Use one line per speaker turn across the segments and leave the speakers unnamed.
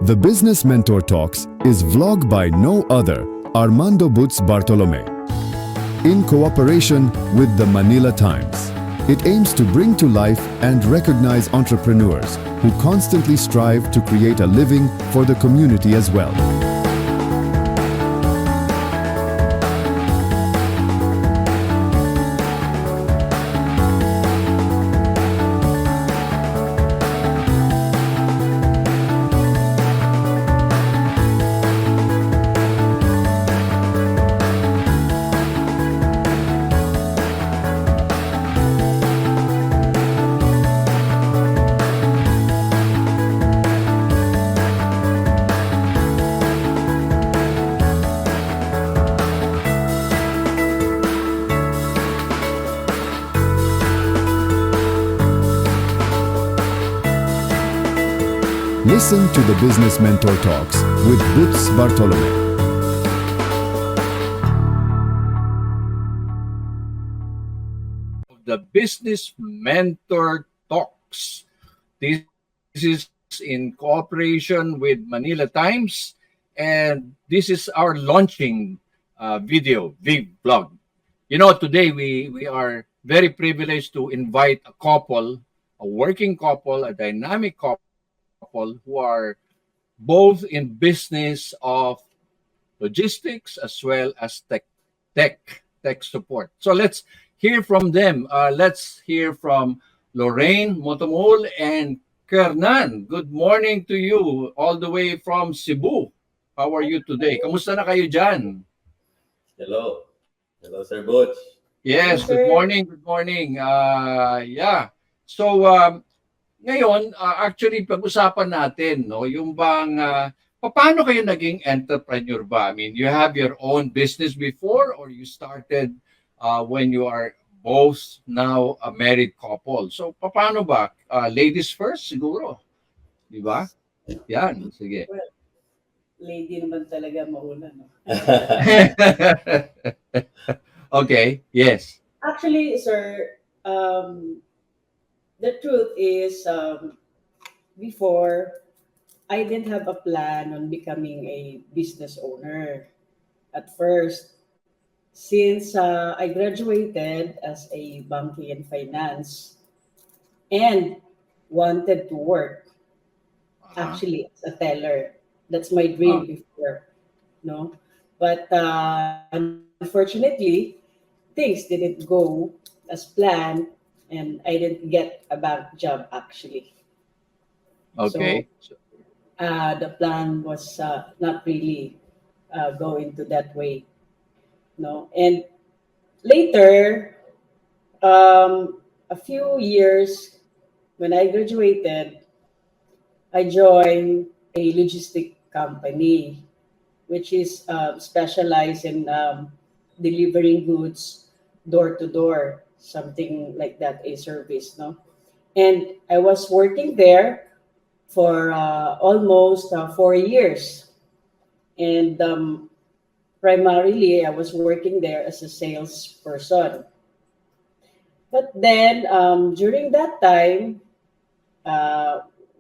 The Business Mentor Talks is vlog by no other, Armando Butz Bartolome. In cooperation with the Manila Times, it aims to bring to life and recognize entrepreneurs who constantly strive to create a living for the community as well. Listen to the Business Mentor Talks with Butz Bartolome.
The Business Mentor Talks. This is in cooperation with Manila Times, and this is our launching video, vlog. You know, today we are very privileged to invite a couple, a working couple, a dynamic couple who are both in business of logistics as well as tech support. So let's hear from them. Let's hear from Lorraine Motomol and Kernan. Good morning to you all the way from Cebu. How are you today? Kamusta na kayo dyan?
Hello. Hello, Sir Butch.
Yes, good morning. Good morning. Yeah. So, ngayon, actually, pag-usapan natin, no, yung bang, paano kayo naging entrepreneur ba? I mean, you have your own business before or you started when you are both now a married couple? So, paano ba? Ladies first, siguro. Di ba? Yan, sige.
Well, lady naman talaga mauna, no?
Okay, yes.
Actually, sir, the truth is, before, I didn't have a plan on becoming a business owner at first. Since I graduated as a banking and finance and wanted to work, actually, as a teller. That's my dream before, no? But unfortunately, things didn't go as planned, and I didn't get a bank job actually.
Okay.
So the plan was not really going to that way, no. And later, a few years when I graduated, I joined a logistic company, which is specialized in delivering goods door to door, something like that, a service, no? And I was working there for almost 4 years. And primarily, I was working there as a salesperson. But then, during that time,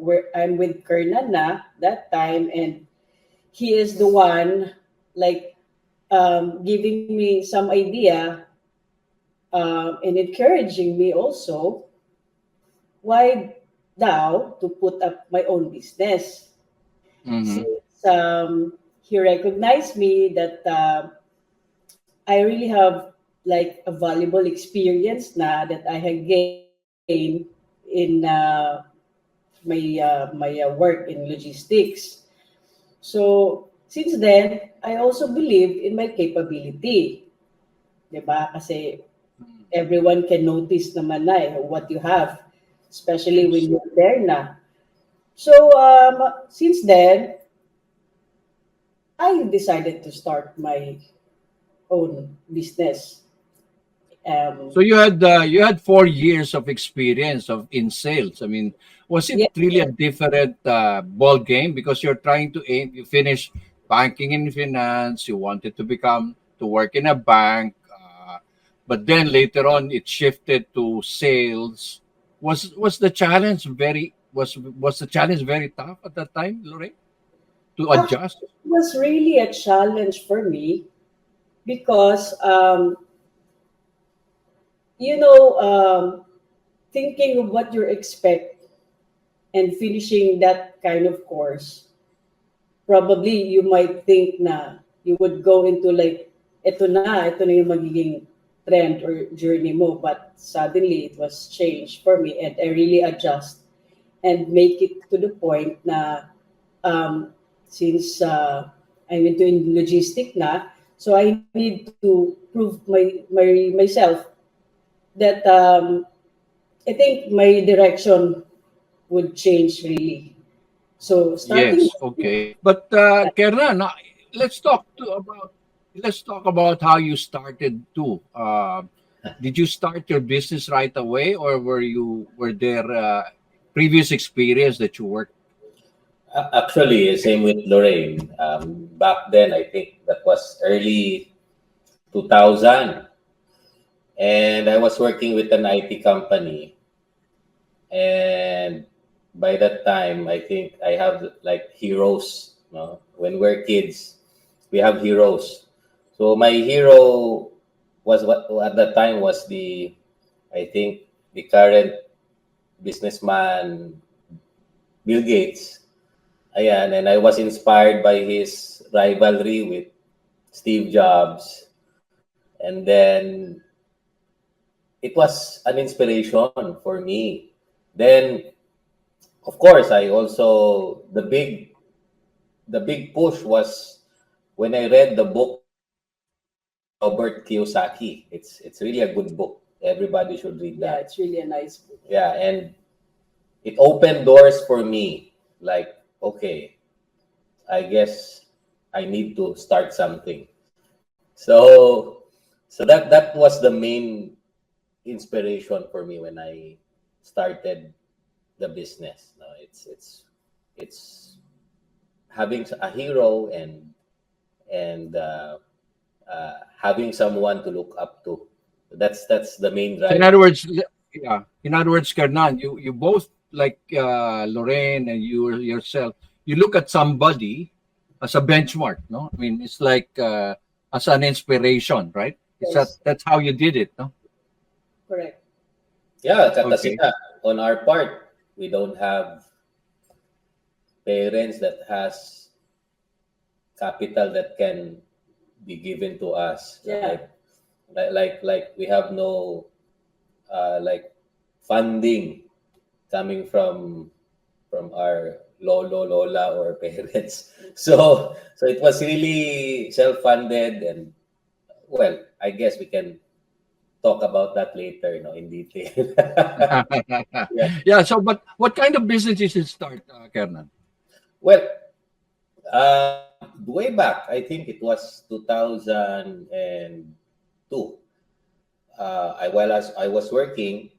where I'm with Kernan na that time, and he is the one like giving me some idea and encouraging me also why thou to put up my own business. Since he recognized me that I really have like a valuable experience na that I have gained in my work in logistics. So since then, I also believe in my capability. Diba? Kasi everyone can notice naman na what you have, especially when you're there na. So since then, I decided to start my own business.
So you had 4 years of experience in sales. I mean, was it really a different ball game because you're trying to aim? You finish banking and finance. You wanted to work in a bank, but then later on it shifted to sales. Was the challenge very tough at that time, Lorraine? to adjust?
It was really a challenge for me because, you know, thinking of what you expect and finishing that kind of course, probably you might think na you would go into like, ito na yung magiging trend or journey mo. But suddenly it was changed for me and I really adjust and make it to the point na since I'm into logistic na, so I need to prove myself that I think my direction would change really. So starting,
Yes, okay. But Kernan, let's talk about how you started too. Did you start your business right away, or were there previous experience that you worked?
Actually, same with Lorraine. Back then, I think that was early 2000. And I was working with an IT company. And by that time, I think I have like heroes. No? When we're kids, we have heroes. So my hero was what at that time was I think, the current businessman Bill Gates. Ayan, and I was inspired by his rivalry with Steve Jobs. And then it was an inspiration for me. Then, of course, I also the big push was when I read the book Robert Kiyosaki. It's really a good book. Everybody should read
yeah,
that.
it's really a nice book.
Yeah, and it opened doors for me. Like, okay, I guess I need to start something. So that was the main inspiration for me when I started the business. No, it's having a hero and having someone to look up to. That's the main
So in
drive.
other words, yeah. In other words, Kernan, you both like Lorraine and you yourself. You look at somebody as a benchmark, no? I mean, it's like as an inspiration, right? It's
Yes,
that's how you did it, no?
correct.
Yeah, kasi
Okay.
nga, on our part, we don't have parents that has capital that can be given to us.
Yeah,
Like we have no like funding coming from our lolo, lola, or parents. So it was really self-funded, and well, I guess we can talk about that later, in detail. Yeah.
Yeah. So, but what kind of business did you start, Kernan?
Well, way back, I think it was 2002. While as I was working,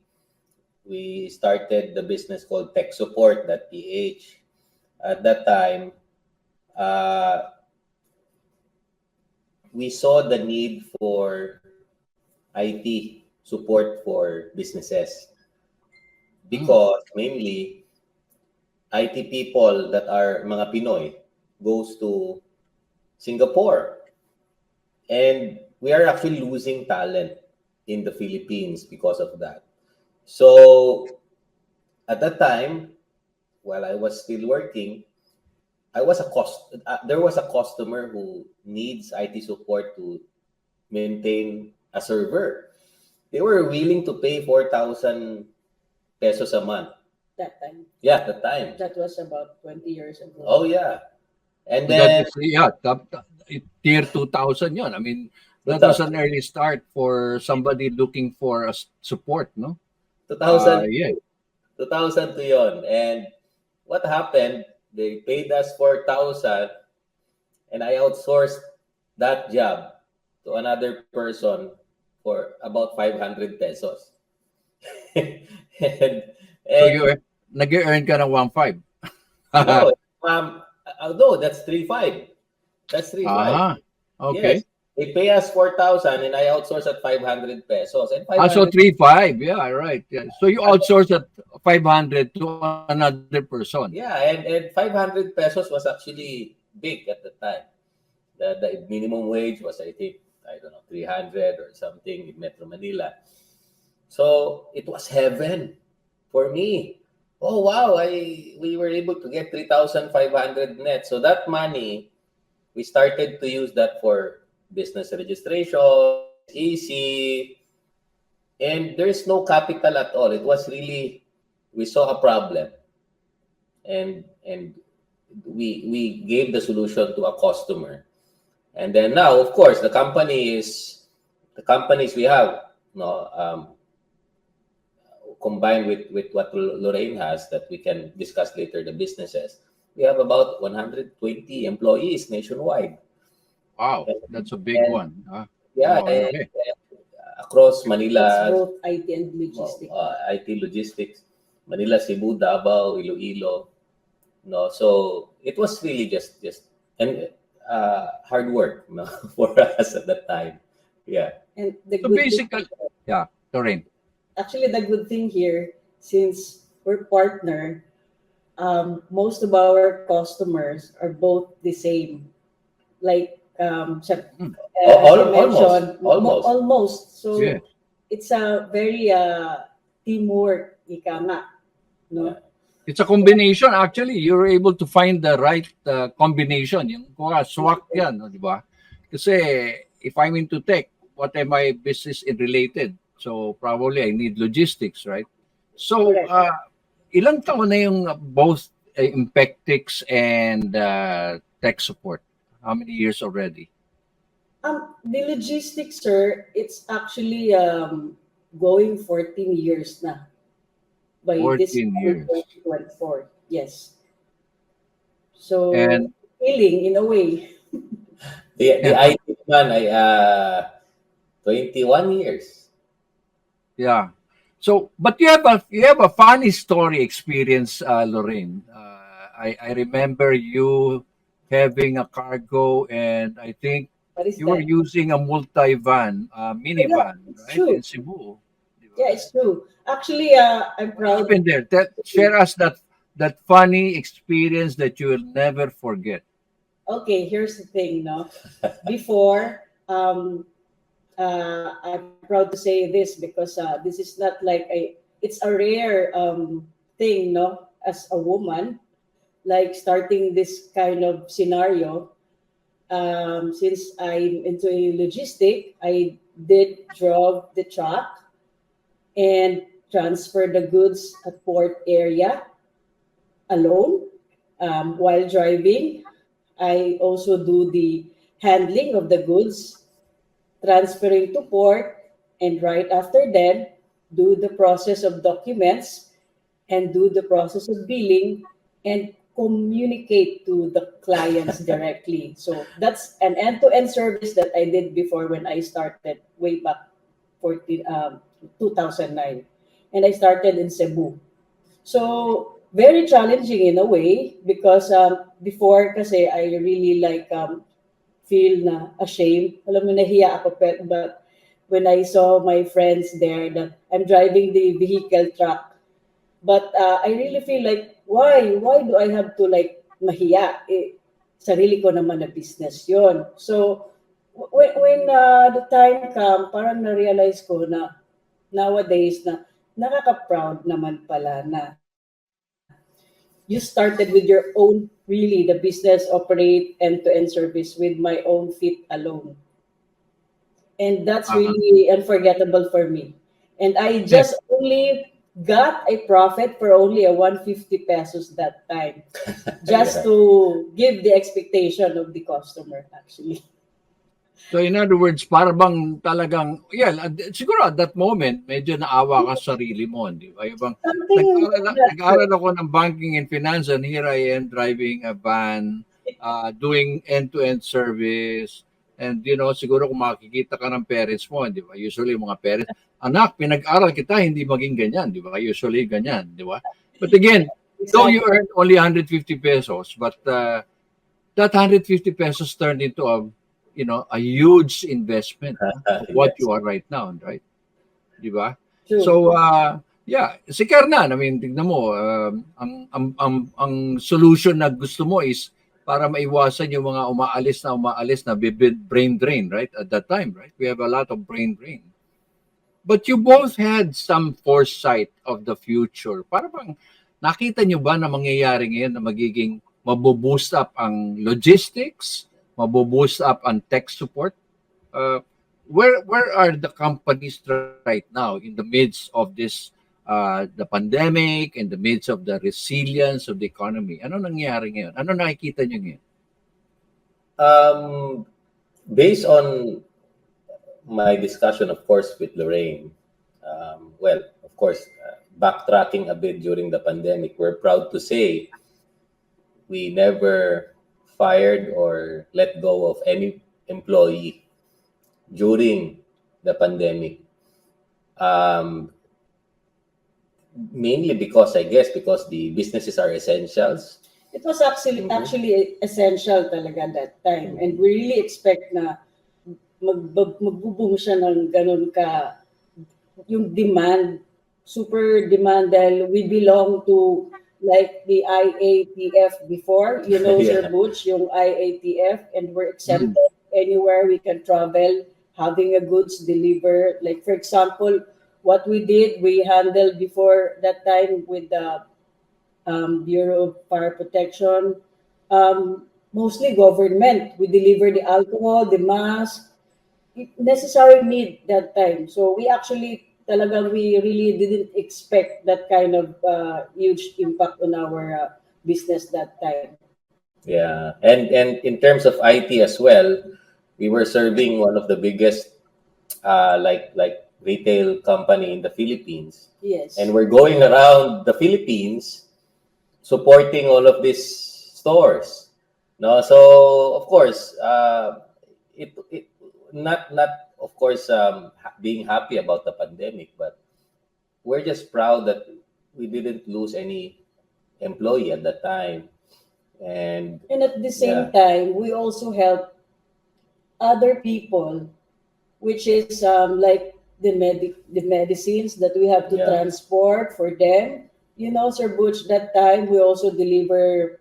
we started the business called TECHSUPPORT.ph. At that time, uh, we saw the need for IT support for businesses
Mm.
because mainly IT people that are mga Pinoy goes to Singapore, and we are actually losing talent in the Philippines because of that. So at that time, while I was still working, there was a customer who needs IT support to maintain a server. They were willing to pay 4,000 pesos a month.
that time.
Yeah, at the time.
That was about 20 years ago.
Oh yeah. And
So that
then
is, yeah, tier 2000 yun. I mean, that was
2000,
an early start for somebody looking for a support, no?
2000,
Yeah.
2002 yon. And what happened, they paid us 4,000, and I outsourced that job to another person for about 500 pesos. and
So
and
nag-earn ka ng 1.5.
no, no, that's 3,500. That's 3,500.
Ah,
Yes.
okay.
They pay us 4,000 and I outsource at 500 pesos. And
So
500,
3.5. Yeah, right. Yeah. So you outsource at 500 to another person.
yeah, and 500 pesos was actually big at the time. The minimum wage was, I think, I don't know, 300 or something in Metro Manila. So it was heaven for me. Oh wow, we were able to get 3,500 net. So that money, we started to use that for business registration, easy, and there's no capital at all. It was really, we saw a problem, and we gave the solution to a customer. And then now, of course, the companies we have, combined with what Lorraine has, that we can discuss later, the businesses. We have about 120 employees nationwide.
Wow, that's a big
And,
one. Huh?
Yeah,
Oh,
and
okay.
across
That's
Manila,
both IT and logistics.
IT logistics, Manila, Cebu, Davao, Iloilo. No, so it was really just and hard work, for us at that time. Yeah.
And the
So
good thing,
basically, yeah, Lorraine.
actually, the good thing here, since we're partner, most of our customers are both the same. Like,
Mm.
as you mentioned,
Almost.
almost.
Yeah.
So it's a very teamwork, ika nga, no?
It's a combination. Actually, you're able to find the right combination. Yung swak yan, no, di ba? Kasi if I'm into tech, what am I business related? So probably I need logistics, right? So
Correct.
ilang taon na yung both Impectics and tech support? How many years already?
The logistics, sir, it's actually going 14 years na by this
14 years.
2024. Yes. So
And
feeling in a way.
The IT man, 21 years.
yeah. So, but you have a funny story experience, Lorraine. I remember you having a cargo, and I think
What is
you were
that?
using a multi-van,
Yeah,
minivan,
it's
right,
true.
in Cebu. Di ba?
Yeah, it's true. Actually, I'm
What
proud.
happened there? Share us that funny experience that you will never forget.
Okay, here's the thing, no. Before, I'm proud to say this because this is not like it's a rare thing, no, as a woman, like starting this kind of scenario. Since I'm into logistic, I did drove the truck and transfer the goods at port area alone while driving. I also do the handling of the goods, transferring to port, and right after that, do the process of documents and do the process of billing and communicate to the clients directly. So that's an end-to-end service that I did before when I started way back 2009. And I started in Cebu. So very challenging in a way because before kasi I really like feel na ashamed. Alam mo, nahiya ako. But when I saw my friends there that I'm driving the vehicle truck, but I really feel like, why do I have to like mahiya? Sarili ko naman na business yon. So, when the time come, parang na-realize ko na nowadays na nakaka-proud naman pala na you started with your own, really, the business operate end-to-end service with my own feet alone. And that's
Uh-huh.
really unforgettable for me. And I
Yes.
just only got a profit for only a 150 pesos that time, just
Yeah.
to give the expectation of the customer, actually.
So in other words, para bang talagang, siguro at that moment, medyo naawa ka sa sarili mo, di ba? Yung bang,
Something like that.
nag-aral ako ng banking and finance, and here I am driving a van, doing end-to-end service, and siguro kung makikita ka ng parents mo, di ba? Usually mga parents, anak, pinag-aral kita, hindi maging ganyan, di ba? Usually ganyan, di ba? But again, though you earn only 150 pesos, but that 150 pesos turned into a huge investment of what
Yes.
you are right now, right? Di ba?
True.
So, si Kernan, I mean, tignan mo, ang solution na gusto mo is para maiwasan yung mga umaalis na brain drain, right? At that time, right? We have a lot of brain drain. But you both had some foresight of the future. Para bang nakita nyo ba na mangyayari ngayon na magiging maboboost up ang logistics, maboboost up ang tech support? Uh, where are the companies right now in the midst of this the pandemic, in the midst of the resilience of the economy? Ano nangyayari ngayon? Ano nakikita nyo ngayon?
Based on my discussion, of course, with Lorraine, well, of course, backtracking a bit during the pandemic, we're proud to say we never fired or let go of any employee during the pandemic. Mainly because, I guess, because the businesses are essentials.
It was actually essential talaga that time. And we really expect na magbuboom siya ng ganun ka, yung demand, super demand, dahil we belong to like the IATF before, you know,
Yeah.
Sir Butch, yung IATF, and we're accepted anywhere we can travel, having a goods deliver. Like, for example, what we did, we handled before that time with the Bureau of Fire Protection, mostly government. We deliver the alcohol, the mask, necessary need that time. So we actually talagang we really didn't expect that kind of huge impact on our business that time.
Yeah, and in terms of IT as well, we were serving one of the biggest like retail company in the Philippines,
Yes.
and we're going around the Philippines supporting all of these stores. No, so of course, it not of course being happy about the pandemic, but we're just proud that we didn't lose any employee at that time. And
And at the same time, we also help other people, which is like the medicines that we have to
Yeah.
transport for them. You know, Sir Butch, that time we also deliver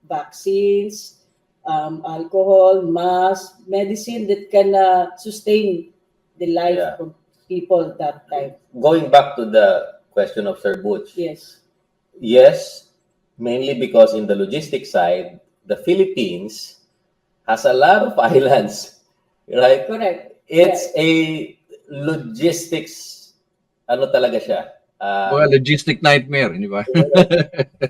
vaccines, alcohol, mask, medicine that can sustain the life
Yeah.
of people that time.
going back to the question of Sir Butch,
Yes.
yes, mainly because in the logistics side, the Philippines has a lot of islands, right?
Correct.
It's a logistics, ano talaga siya?
Well, logistic nightmare, di ba?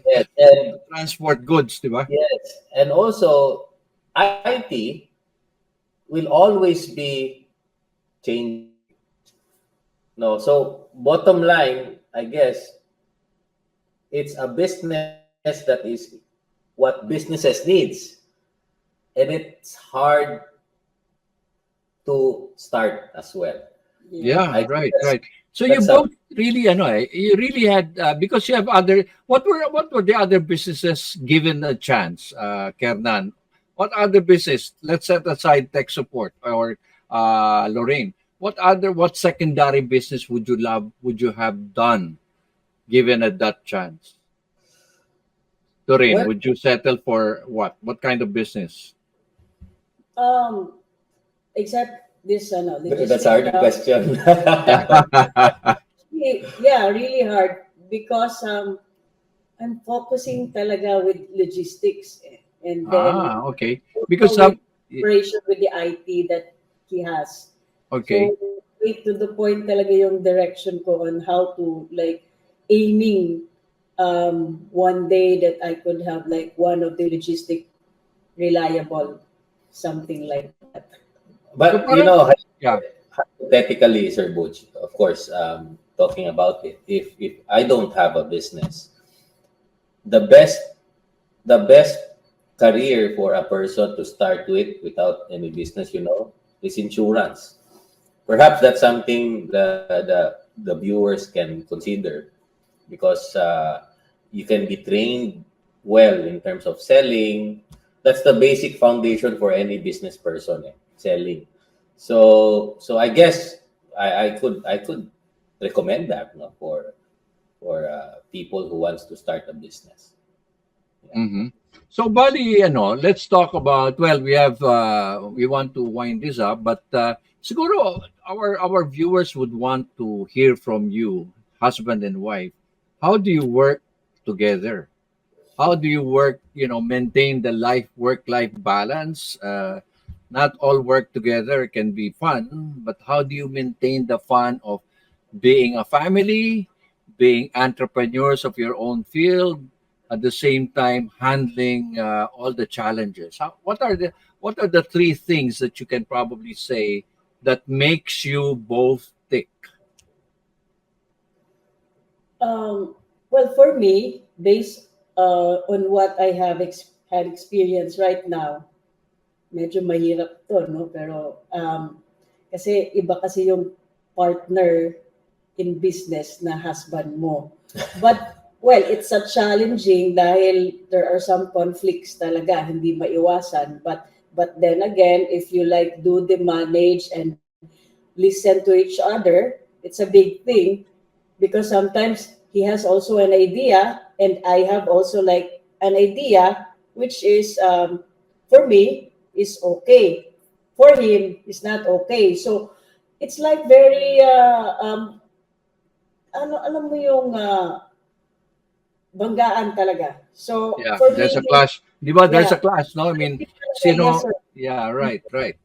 Yes, and
Transport goods, di ba?
yes, and also IT will always be changing. No, so bottom line, I guess, it's a business that is what businesses needs, and it's hard to start as well.
Yeah,
I
right,
guess
right. So you
that's
both really, you really had because you have other. What were the other businesses given a chance, Kernan? What other business? Let's set aside tech support or Lorraine. What secondary business would you have done given at that chance? Lorraine,
well,
would you settle for what? What kind of business?
Um, except this
that's
logistic
a hard
job.
question.
Yeah, really hard because I'm focusing talaga with logistics and then
Okay. Because
also with operation with the IT that he has.
okay.
So wait to the point talaga yung direction ko on how to like aiming one day that I could have like one of the logistic reliable something like that.
So
But
parang, yeah.
hypothetically, Sir Butch, of course, talking about it, if I don't have a business, the best career for a person to start with without any business, is insurance. Perhaps that's something the viewers can consider, because you can be trained well in terms of selling. That's the basic foundation for any business person, selling. So I guess I could recommend that, no, for people who wants to start a business.
Mm-hmm. So, buddy, let's talk about. Well, we want to wind this up, but siguro our viewers would want to hear from you, husband and wife. How do you work together? How do you work? Maintain the work life balance. Not all work together can be fun, but how do you maintain the fun of being a family, being entrepreneurs of your own field, at the same time handling all the challenges? What are the three things that you can probably say that makes you both tick?
Well, for me, based on what I have had experience right now, medyo mahirap to, no? Pero kasi iba kasi yung partner in business na husband mo. But, well, it's a challenging dahil there are some conflicts talaga, hindi maiwasan. But then again, if you like do the manage and listen to each other, it's a big thing because sometimes he has also an idea and I have also like an idea, which is for me is okay. For him, is not okay. So it's like very alam mo yung banggaan talaga. So
Yeah,
for
there's
me,
a clash. Di ba? There's
yeah,
a clash, no? I mean,
yes,
sino?
sir.
Yeah, right, right.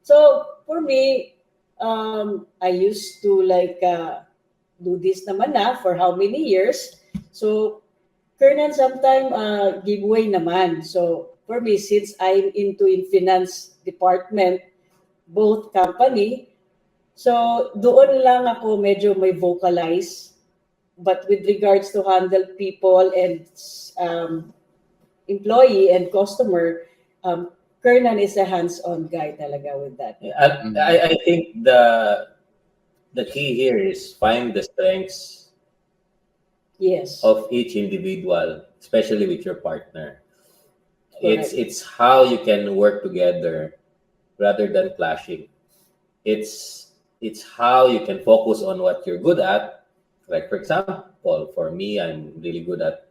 So for me, I used to like do this naman na for how many years. So Kernan sometime giveaway naman. So for me, since I'm into in finance department, both company, so doon lang ako medyo may vocalize. But with regards to handle people and employee and customer, Kernan is a hands-on guy talaga with that.
I, I think the key here is find the strengths
Yes,
of each individual, especially with your partner.
correct.
It's how you can work together rather than clashing. It's how you can focus on what you're good at. Like for example, for me, I'm really good at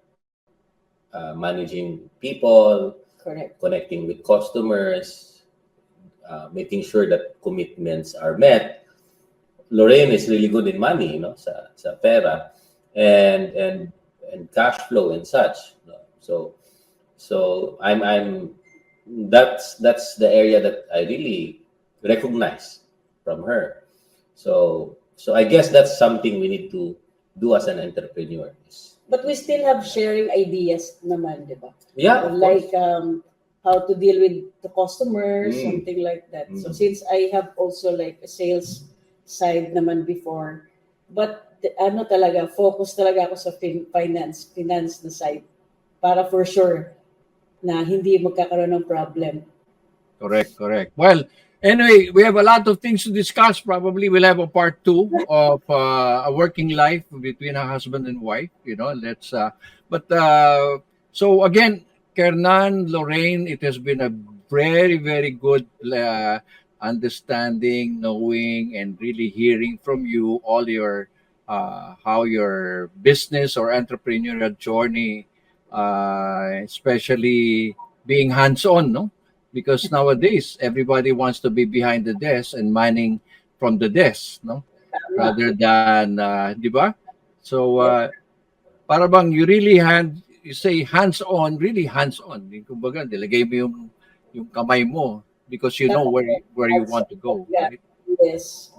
managing people,
Correct.
connecting with customers, making sure that commitments are met. Lorraine is really good in money, sa pera and and cash flow and such. So I'm that's the area that I really recognize from her. So I guess that's something we need to do as an entrepreneur.
But we still have sharing ideas naman, di ba?
Yeah, of course.
Like how to deal with the customers,
Mm.
something like that. So
Mm.
since I have also like a sales side naman before, but ano talaga, focus talaga ako sa finance na side para for sure na hindi magkakaroon ng problem.
Correct, correct. Well, anyway, we have a lot of things to discuss. Probably we'll have a part two of a working life between a husband and wife. Let's. But so again, Kernan, Lorraine, it has been a very, very good understanding, knowing, and really hearing from you all your how your business or entrepreneurial journey, especially being hands-on, no? Because nowadays everybody wants to be behind the desk and mining from the desk, no, rather than di ba? So para bang you say hands on, really hands on. Kumbaga nilagay mo yung kamay mo because you know where you want to go,
Yeah.
right?
Yes.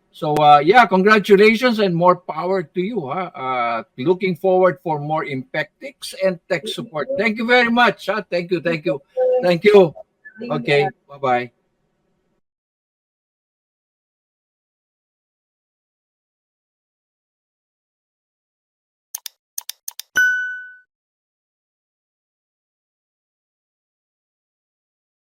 So yeah, congratulations and more power to you. Looking forward for more Impactics and tech support. Thank you very much. Thank you, thank you, thank you. Okay, bye bye.